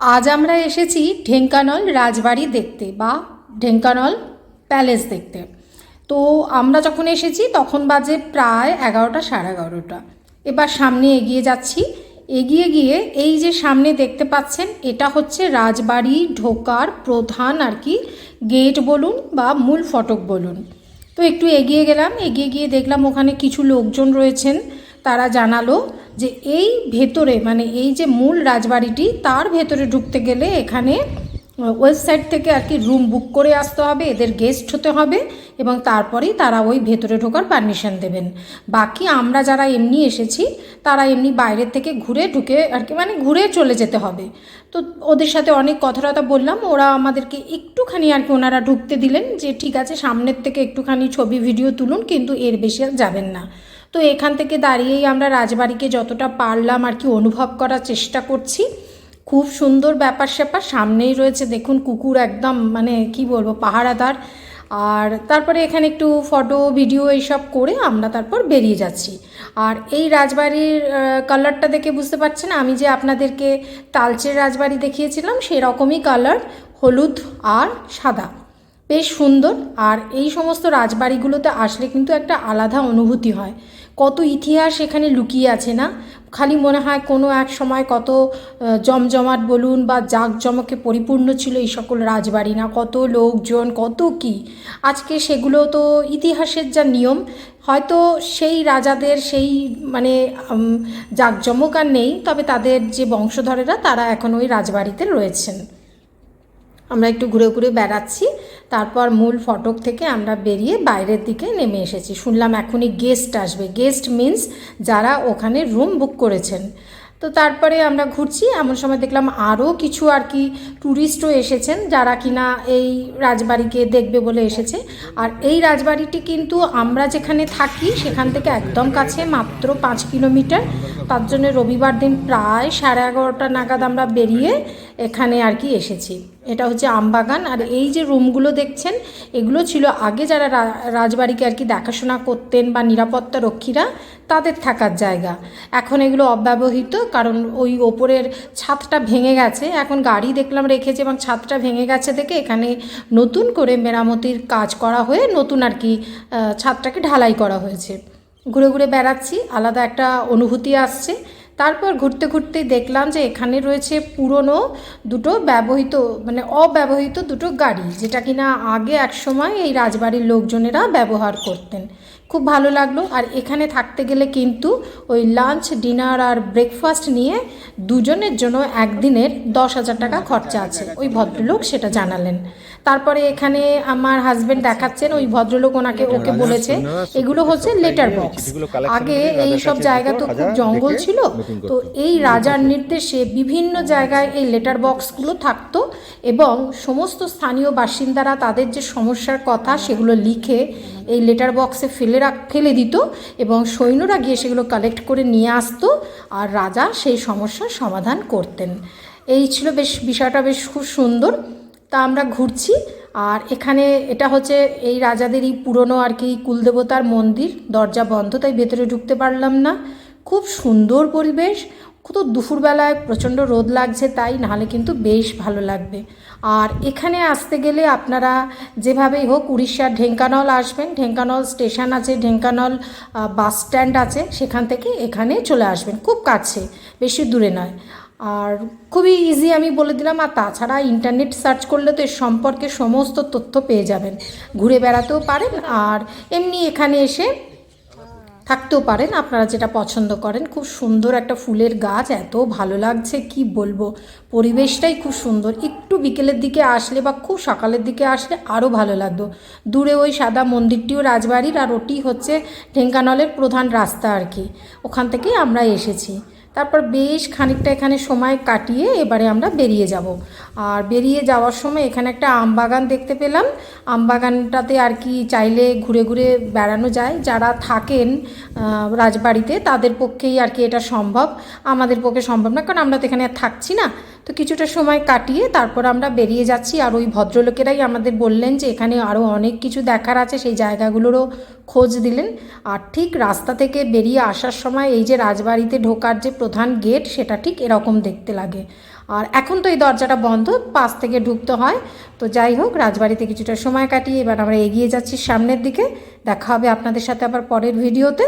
আজ আমরা এসেছি ঢেঙ্কানল রাজবাড়ি দেখতে বা ঢেঙ্কানল প্যালেস দেখতে। তো আমরা যখন এসেছি তখন বাজে প্রায় 11টা সাড়ে 11টা। এবার সামনে এগিয়ে যাচ্ছি। এগিয়ে গিয়ে এই যে সামনে দেখতে পাচ্ছেন এটা হচ্ছে রাজবাড়ি ঢোকার প্রধান গেট বলুন বা মূল ফটক বলুন। তো একটু এগিয়ে গেলাম, এগিয়ে গিয়ে দেখলাম ওখানে কিছু লোকজন রয়েছেন। তারা জানালো যে এই ভেতরে মানে এই যে মূল রাজবাড়িটি তার ভেতরে ঢুকতে গেলে এখানে ওয়েবসাইট থেকে রুম বুক করে আসতে হবে, এদের গেস্ট হতে হবে এবং তারপরেই তারা ওই ভেতরে ঢোকার পারমিশন দেবেন। বাকি আমরা যারা এমনি এসেছি তারা এমনি বাইরের থেকে ঘুরে ঢুকে ঘুরে চলে যেতে হবে। তো ওদের সাথে অনেক কথাবার্তা বললাম, ওরা আমাদেরকে একটুখানি ওনারা ঢুকতে দিলেন যে ঠিক আছে সামনের থেকে একটুখানি ছবি ভিডিও তুলুন, কিন্তু এর বেশি আর যাবেন না। তো এখান থেকে দাঁড়িয়েই আমরা রাজবাড়িকে যতটা পারলাম অনুভব করার চেষ্টা করছি। খুব সুন্দর ব্যাপার স্যাপার। সামনেই রয়েছে দেখুন কুকুর, একদম কি বলবো পাহারাদার। আর তারপরে এখানে একটু ফটো ভিডিও এইসব করে আমরা তারপর বেরিয়ে যাচ্ছি। আর এই রাজবাড়ির কালারটা দেখে বুঝতে পারছেন, আমি যে আপনাদেরকে তালচের রাজবাড়ি দেখিয়েছিলাম সেরকমই কালার, হলুদ আর সাদা, বেশ সুন্দর। আর এই সমস্ত রাজবাড়িগুলোতে আসলে কিন্তু একটা আলাদা অনুভূতি হয়। কত ইতিহাস এখানে লুকিয়ে আছে না? খালি মনে হয় কোনো এক সময় কত জমজমাট বলুন বা জাঁকজমকে পরিপূর্ণ ছিল এই সকল রাজবাড়ি, না কত লোকজন কত কি। আজকে সেগুলো তো ইতিহাসের যা নিয়ম, হয়তো সেই রাজাদের সেই জাঁকজমক আর নেই, তবে তাদের যে বংশধরেরা তারা এখন ওই রাজবাড়িতে রয়েছেন। আমরা একটু ঘুরে ঘুরে বেড়াচ্ছি, তারপর মূল ফটক থেকে আমরা বেরিয়ে বাইরের দিকে নেমে এসেছি। শুনলাম এখনই গেস্ট আসবে, গেস্ট মিন্স যারা ওখানে রুম বুক করেছেন। তো তারপরে আমরা ঘুরছি, এমন সময় দেখলাম আরও কিছু ট্যুরিস্টও এসেছেন যারা কিনা এই রাজবাড়িকে দেখবে বলে এসেছে। আর এই রাজবাড়িটি কিন্তু আমরা যেখানে থাকি সেখান থেকে একদম কাছে, মাত্র 5 কিলোমিটার। তার জন্য রবিবার দিন প্রায় 11:30 নাগাদ আমরা বেরিয়ে এখানে এসেছি। এটা হচ্ছে আমবাগান। আর এই যে রুমগুলো দেখছেন এগুলো ছিল আগে যারা রাজবাড়িকে দেখাশোনা করতেন বা নিরাপত্তা রক্ষীরা তাদের থাকার জায়গা। এখন এগুলো অব্যবহৃত, কারণ ওই ওপরের ছাদটা ভেঙে গেছে। এখন গাড়ি দেখলাম রেখেছে এবং ছাদটা ভেঙে গেছে দেখে এখানে নতুন করে মেরামতির কাজ করা হয়ে নতুন ছাদটাকে ঢালাই করা হয়েছে। ঘুরে ঘুরে বেড়াচ্ছি, আলাদা একটা অনুভূতি আসছে। তারপর ঘুরতে ঘুরতে দেখলাম যে এখানে রয়েছে পুরনো দুটো অব্যবহৃত দুটো গাড়ি, যেটা কিনা আগে এক সময় এই রাজবাড়ির লোকজনেরা ব্যবহার করতেন। খুব ভালো লাগলো। আর এখানে থাকতে গেলে কিন্তু ওই লাঞ্চ ডিনার আর ব্রেকফাস্ট নিয়ে দুজনের জন্য একদিনের 10,000 টাকা খরচা আছে, ওই ভদ্রলোক সেটা জানালেন। তারপরে এখানে আমার হাজব্যান্ড দেখাচ্ছেন, ওই ভদ্রলোক ওকে বলেছে এগুলো হচ্ছে লেটার বক্স। আগে এই সব জায়গা তো খুব জঙ্গল ছিল, তো এই রাজার নির্দেশে বিভিন্ন জায়গায় এই লেটার বক্সগুলো থাকতো এবং সমস্ত স্থানীয় বাসিন্দারা তাদের যে সমস্যার কথা সেগুলো লিখে এই লেটার বক্সে ফেলে দিত এবং সৈন্যরা গিয়ে সেগুলো কালেক্ট করে নিয়ে আসতো আর রাজা সেই সমস্যার সমাধান করতেন। এই ছিল বিষয়টা বেশ খুব সুন্দর। তা আমরা ঘুরছি। আর এখানে এটা হচ্ছে এই রাজাদেরই পুরনো কুলদেবতার মন্দির, দরজা বন্ধ তাই ভেতরে ঢুকতে পারলাম না। খুব সুন্দর পরিবেশ, কত দুপুরবেলায় প্রচণ্ড রোদ লাগছে তাই, নাহলে কিন্তু বেশ ভালো লাগবে। আর এখানে আসতে গেলে আপনারা যেভাবেই হোক উড়িষ্যার ঢেঙ্কানল আসবেন, ঢেঙ্কানল স্টেশন আছে, ঢেঙ্কানল বাস স্ট্যান্ড আছে, সেখান থেকে এখানে চলে আসবেন, খুব কাছে, বেশি দূরে নয়। আর খুবই ইজি আমি বলে দিলাম। আর তাছাড়া ইন্টারনেট সার্চ করলে তো এর সম্পর্কে সমস্ত তথ্য পেয়ে যাবেন, ঘুরে বেড়াতেও পারেন আর এমনি এখানে এসে থাকতেও পারেন, আপনারা যেটা পছন্দ করেন। খুব সুন্দর একটা ফুলের গাছ, এত ভালো লাগছে কি বলবো, পরিবেশটাই খুব সুন্দর। একটু বিকেলের দিকে আসলে বা খুব সকালের দিকে আসলে আরও ভালো লাগতো। দূরে ওই সাদা মন্দিরটিও রাজবাড়ির, আর ওটি হচ্ছে ঢেঙ্কানলের প্রধান রাস্তা ওখান থেকেই আমরা এসেছি। তারপর বেশ খানিকটা এখানে সময় কাটিয়ে এবারে আমরা বেরিয়ে যাব। আর বেরিয়ে যাওয়ার সময় এখানে একটা আমবাগান দেখতে পেলাম। আমবাগানটাতে চাইলে ঘুরে ঘুরে বেড়ানো যায়, যারা থাকেন রাজবাড়িতে তাদের পক্ষেই এটা সম্ভব, আমাদের পক্ষে সম্ভব না, কারণ আমরা তো এখানে আর থাকছি না। তো কিছুটা সময় কাটিয়ে তারপর আমরা বেরিয়ে যাচ্ছি। আর ওই ভদ্রলোকেরাই আমাদের বললেন যে এখানে আরও অনেক কিছু দেখার আছে, সেই জায়গাগুলোরও খোঁজ দিলেন। আর ঠিক রাস্তা থেকে বেরিয়ে আসার সময় এই যে রাজবাড়িতে ঢোকার যে প্রধান গেট সেটা ঠিক এরকম দেখতে লাগে। আর এখন তো এই দরজাটা বন্ধ, পাশ থেকে ঢুকতে হয়। তো যাই হোক, রাজবাড়িতে কিছুটা সময় কাটিয়ে এবার আমরা এগিয়ে যাচ্ছি সামনের দিকে। দেখা হবে আপনাদের সাথে আবার পরের ভিডিওতে।